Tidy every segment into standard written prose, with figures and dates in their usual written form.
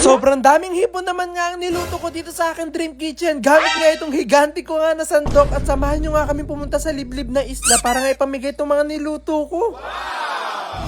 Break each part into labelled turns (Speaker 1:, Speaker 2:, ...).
Speaker 1: Sobrang daming hipon naman nga ang niluto ko dito sa akin Dream Kitchen. Gamit nga itong higanti ko nga na sandok at samahan nyo nga kami pumunta sa liblib na isla para nga ipamigay itong mga niluto ko.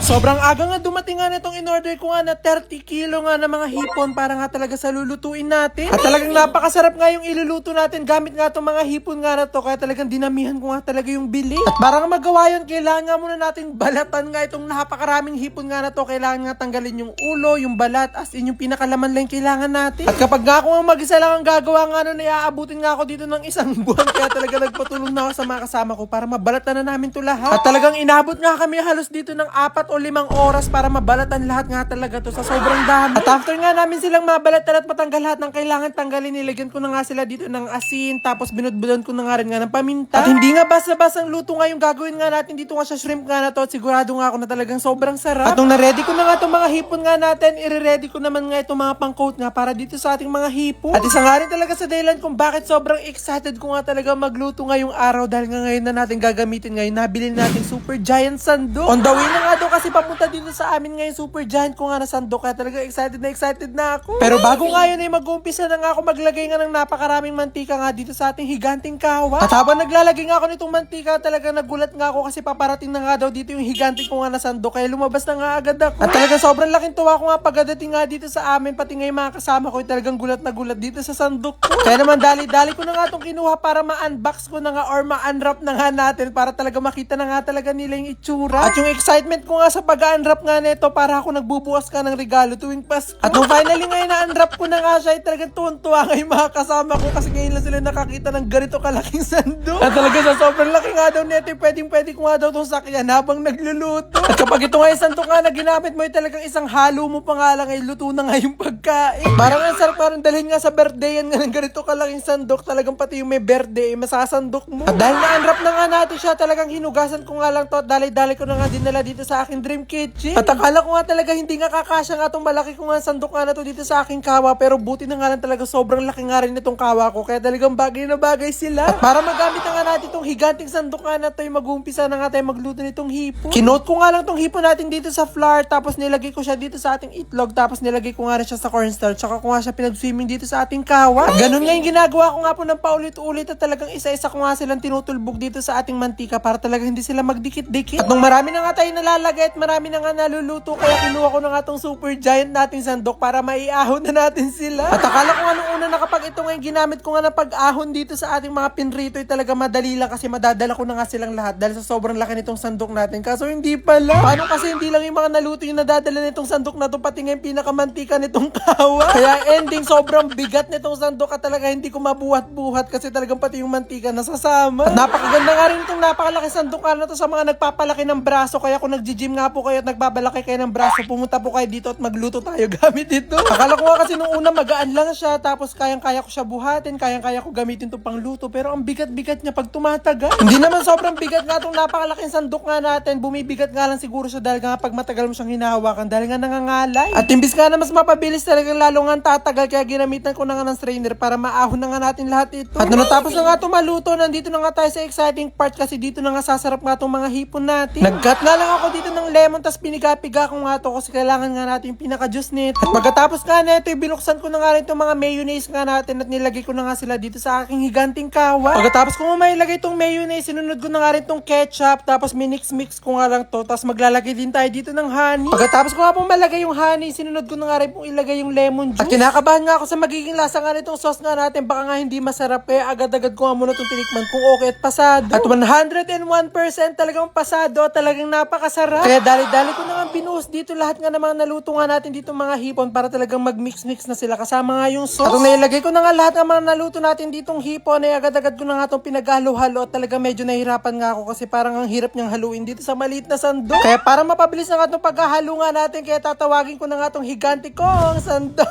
Speaker 1: Sobrang aga nga dumating nga nitong in-order ko nga na 30 kilo nga na mga hipon para nga talaga sa lulutuin natin. At talagang napakasarap nga yung iluluto natin gamit nga itong mga hipon nga na to, kaya talagang dinamihan ko nga talaga yung bili. At para nga magawa yun, kailangan nga muna nating balatan nga itong napakaraming hipon nga na to. Kailangan nga tanggalin yung ulo, yung balat, as in yung pinakalaman lang kailangan natin. At kapag nga ako nga mag-isa lang ang gagawa nga nun, iaabutin nga ako dito ng isang buwan. Kaya talaga nagpatulong na ako sa mga kasama ko para mabalatan na namin to lahat. At talagang inabot nga kami halos dito ng 4 o 5 oras para mabalatan lahat nga talaga to sa sobrang dami. At after nga namin silang mabalatan at matanggal lahat ng kailangan tanggalin, nilagyan ko na nga sila dito ng asin, tapos binudbudan ko na nga rin nga ng paminta. At hindi nga basta-basta ang luto nga yung gagawin nga natin dito nga sa shrimp nga na to, at sigurado nga ako na talagang sobrang sarap. At nung na-ready ko na nga itong mga hipon nga natin, i-ready ko naman nga itong mga pang-coat nga para dito sa ating mga hipon. At isa nga rin talaga sa dahilan kung bakit sobrang excited ko nga talaga magluto ngayong araw, dahil nga ngayon na natin gagamitin ngayon, nabili natin super giant sandok. On the way na nga daw kasi papunta dito sa amin ngayon super giant ko nga na sandok, kaya talaga excited na ako. Pero bago nga yun ay mag-uumpisa na nga ako maglagay nga ng napakaraming mantika nga dito sa ating higanting kawa. At habang naglalagay nga ako nitong mantika, talaga nagulat nga ako kasi paparating na nga daw dito yung higanting ko nga na sandok, kaya lumabas na nga agad ako. At talaga sobrang laking tuwa ko nga pagdating nga dito sa amin, pati nga yung mga kasama ko ay talagang gulat na gulat dito sa sandok ko. Kaya naman dali-dali ko na nga itong kinuha para ma-unbox ko na nga or ma-unwrap na nga natin para talaga makita na nga talaga nila yung itsura. At yung excitement ko nga sa pag-unwrap nga nito, para ako nagbubukas ka ng regalo tuwing Pasko. At nung finally ngayon na-unwrap ko na nga siya, ay talagang tuwan-tuwa nga yung mga kasama ko kasi ngayon lang sila nakakita ng ganito kalaking sandok. At talaga sa sobrang laki nga daw nito, pwedeng-pwede ko nga daw itong sakyan habang nagluluto. At kapag ito nga yung sandok nga na ginamit mo, ay talagang isang halo mo pa nga lang ay luto na nga yung pagkain. Parang ang sarap parang dalhin nga sa birthday yan nga ng ganito kalaking sandok, talagang pati yung may birthday, masasandok mo. At dahil na-unwrap na nga natin siya, talagang hinugasan ko nga lang to at dali-dali ko na nga dinala dito sa aking Dream Kitchen. At akala ko nga talaga hindi nga kakasya nga itong malaki ko nga sandok nga na to dito sa aking kawa, pero buti na nga lang talaga sobrang laki nga rin itong kawa ko, kaya talagang bagay na bagay sila. At para magamit na nga natin itong higanting sandok nga na to, ay mag-uumpisa na nga tayo magluto nitong hipon. Kinote ko nga lang itong hipon natin dito sa flour, tapos nilagay ko siya dito sa ating itlog, tapos nilagay ko nga rin siya sa cornstarch, tsaka ko nga siya pinag-swimming dito sa ating kawa. At ganun nga yung ginagawa ko nga po ng paulit-ulit, at talagang isa-isa ko nga silang tinutulbog dito sa ating mantika para talaga hindi sila magdikit-dikit. At nung marami na nga tayo nalalagay at marami na nga naluluto, kaya kinuha ko na nga itong super giant nating sandok para maiahon na natin sila. At akala ko nga nung una na kapag ito nga yung ginamit ko nga na pag-ahon dito sa ating mga pinrito, ay talaga madali lang kasi madadala ko na nga silang lahat dahil sa sobrang laki nitong sandok natin. Kaso hindi pala. Paano kasi hindi lang yung mga naluto yung nadadala nitong sandok na to, pati nga yung pinakamantika nitong kawa. Kaya ending sobrang bigat nitong sandok at talaga hindi ko mabuhat-buhat kasi talagang pati yung mantika nasasama. At napakaganda nga rin itong napakalaki sandok na to sa mga nagpapalaki ng braso, kaya kung nagji-gym nga po kayo at nagbabalaki kayo ng braso, pumunta po kayo dito at magluto tayo gamit ito. Akala ko nga kasi nung una magaan lang siya, tapos kayang-kaya ko siya buhatin, kayang-kaya ko gamitin itong pangluto, pero ang bigat-bigat niya pag tumatagal. Hindi naman sobrang bigat nga itong napakalaking sandok nga natin, bumibigat nga lang siguro siya dahil nga pag matagal mo siyang hinahawakan, dahil nga nangangalay. At imbis nga na mas mapabilis, talagang lalo nga tatagal, kaya ginamitan ko na nga ng strainer para maahon na nga natin lahat ito. At nung natapos na nga itong maluto, nandito na nga tayo sa exciting part kasi dito na nga sasarap nga itong mga hipon natin. Nag-cut nga lang ako dito ng lemon, tas piniga-piga ko nga to kasi kailangan nga natin yung pinaka-juice nito. At pagkatapos nga nito, binuksan ko na nga rin itong mga mayonnaise nga natin at nilagay ko na nga sila dito sa aking higanting kawa. Pagkatapos ko nga mailagay itong mayonnaise, sinunod ko na nga rin itong ketchup, tapos minix-mix ko nga lang to, tapos maglalagay din tayo dito ng honey. Pagkatapos ko nga pong malagay yung honey, sinunod ko na nga rin pong ilagay yung lemon juice. At kinakabahan nga ako sa magiging lasa nga nitong sauce nga natin, baka nga hindi masarap, kaya agad-agad ko nga muna itong tinikman kung okay at pasado. At 101% talagang pasado, talagang napakasarap. Kaya dali-dali ko na nga binuhos dito lahat nga ng mga naluto nga natin dito mga hipon para talagang mag-mix-mix na sila kasama nga yung sauce. At nung nailagay ko na nga lahat ng mga naluto natin ditong hipon, ay agad-agad ko na nga itong pinaghalo-halo at talagang medyo nahihirapan nga ako kasi parang ang hirap niyang haluin dito sa maliit na sandok. Kaya para mapabilis na nga itong paghahalo nga natin, kaya tatawagin ko na nga itong higanti kong sandok.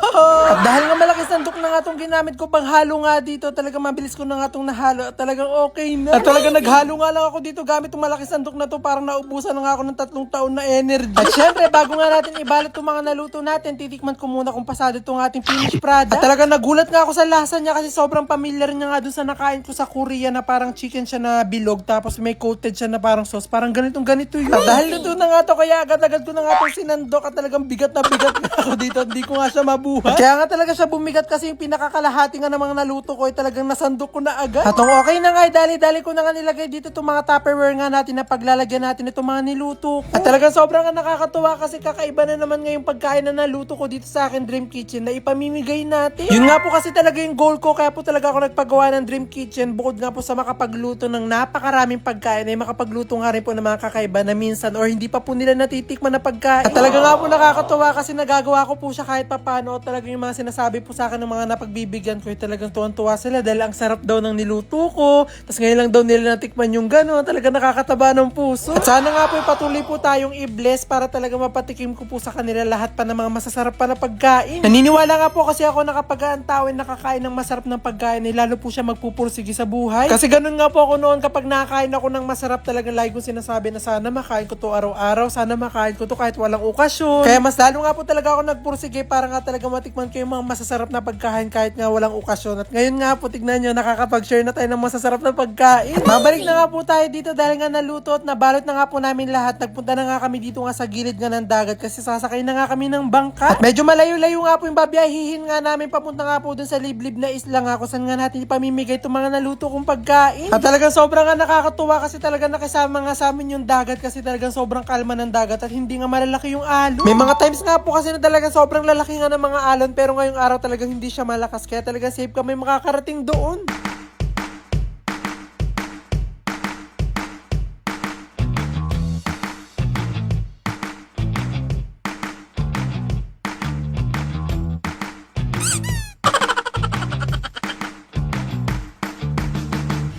Speaker 1: At dahil nga malaki sandok na nga itong ginamit ko pang halo nga dito, talagang mabilis ko na nga itong nahalo at talagang okay na. At talagang naghalo nga lang ako dito gamit itong malaki sandok na to, parang naubusan na nga ako ng 3 bagong taon na energy. At syempre, bago nga natin ibalot itong mga naluto natin, titikman ko muna kung pasado itong ating finished product. At talagang nagulat nga ako sa lasa niya kasi sobrang familiar niya nga dun sa nakain ko sa Korea na parang chicken siya na bilog tapos may coated siya na parang sauce. Parang ganito yun. At dahil luto na nga to, kaya agad-agad ko na nga itong sinandok at talagang bigat na ako dito. Hindi ko nga siya mabuhat. At kaya nga talaga siya bumigat kasi yung pinakakalahati nga ng mga naluto ko ay talagang nasandok ko na agad. At okay na nga, dali-dali ko na nga nilagay dito itong mga Tupperware nga natin na paglalagyan natin itong mga niluto ko. At talagang sobrang nga nakakatuwa kasi kakaiba na naman ngayong pagkain na naluto ko dito sa akin Dream Kitchen na ipamimigay natin. Yun nga po kasi talaga yung goal ko, kaya po talaga ako nagpagawa ng Dream Kitchen. Bukod nga po sa makapagluto ng napakaraming pagkain ay makapagluto nga rin po ng mga kakaiba na minsan or hindi pa po nila natitikman na pagkain. At talaga nga po nakakatuwa kasi nagagawa ko po siya kahit papano. Talagang yung mga sinasabi po sa akin ng mga napagbibigyan ko ay talagang tuwan-tuwa sila dahil ang sarap daw ng niluto ko. Tapos ngayon lang daw nila natikman yung gano'n. Talaga nakakataba ng puso. At sana nga po patuloy po tayong i-bless para talaga mapatikim ko po sa kanila lahat pa ng mga masasarap pa na pagkain. Naniniwala nga po kasi ako na kapag ang tao ay nakakain ng masarap ng pagkain ay lalo po siya magpupursige sa buhay. Kasi ganun nga po ako noon kapag nakakain ako ng masarap talagang lagi kong sinasabi na sana makain ko to araw-araw, sana makain ko to kahit walang okasyon. Kaya mas lalo nga po talaga ako nagpursige para nga talaga matikman ko yung mga masasarap na pagkain kahit nga walang okasyon. At ngayon nga po tignan nyo, nakakapag-share na tayo ng masasarap na pagkain. At mabalik na nga po tayo dito dahil nga naluto at nabalot na nga po namin lahat. Nagpunta na nga kami dito nga sa gilid nga ng dagat kasi sasakay na nga kami ng bangka. At medyo malayo-layo nga po yung babiyahihin nga namin papunta nga po dun sa liblib na isla nga kung saan nga natin ipamimigay itong mga naluto kong pagkain. At talagang sobrang nga nakakatuwa kasi talagang nakisama nga sa amin yung dagat kasi talagang sobrang kalma ng dagat at hindi nga malalaki yung alon. May mga times nga po kasi na talagang sobrang lalaki nga ng mga alon pero ngayong araw talagang hindi siya malakas kaya talagang safe kami makakarating doon.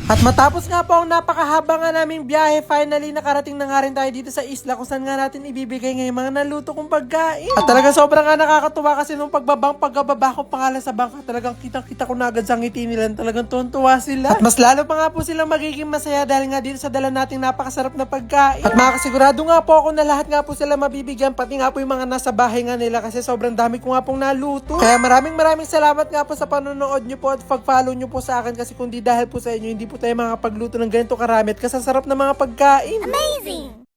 Speaker 1: At matapos nga po ang napakahaba nga naming biyahe, finally nakarating na nga rin tayo dito sa isla kung saan nga natin ibibigay ngayong mga naluto kong pagkain. At talaga sobrang nga nakakatuwa kasi nung pagbaba ko pangalan sa bangka, talagang kitang-kita ko na agad sa ngiti nila, talagang tuwan-tuwa sila. At mas lalo pa nga po silang magiging masaya dahil nga dito sa dala nating napakasarap na pagkain. At makakasigurado nga po ako na lahat nga po sila mabibigyan, pati nga po yung mga nasa bahay nga nila kasi sobrang dami ko nga pong naluto. Kaya maraming salamat nga po sa panonood nyo po at pag-follow nyo po sa akin kasi kung di dahil po sa inyo, hindi po tayo makapagluto ng ganito karami at kasasarap na mga pagkain.
Speaker 2: Amazing!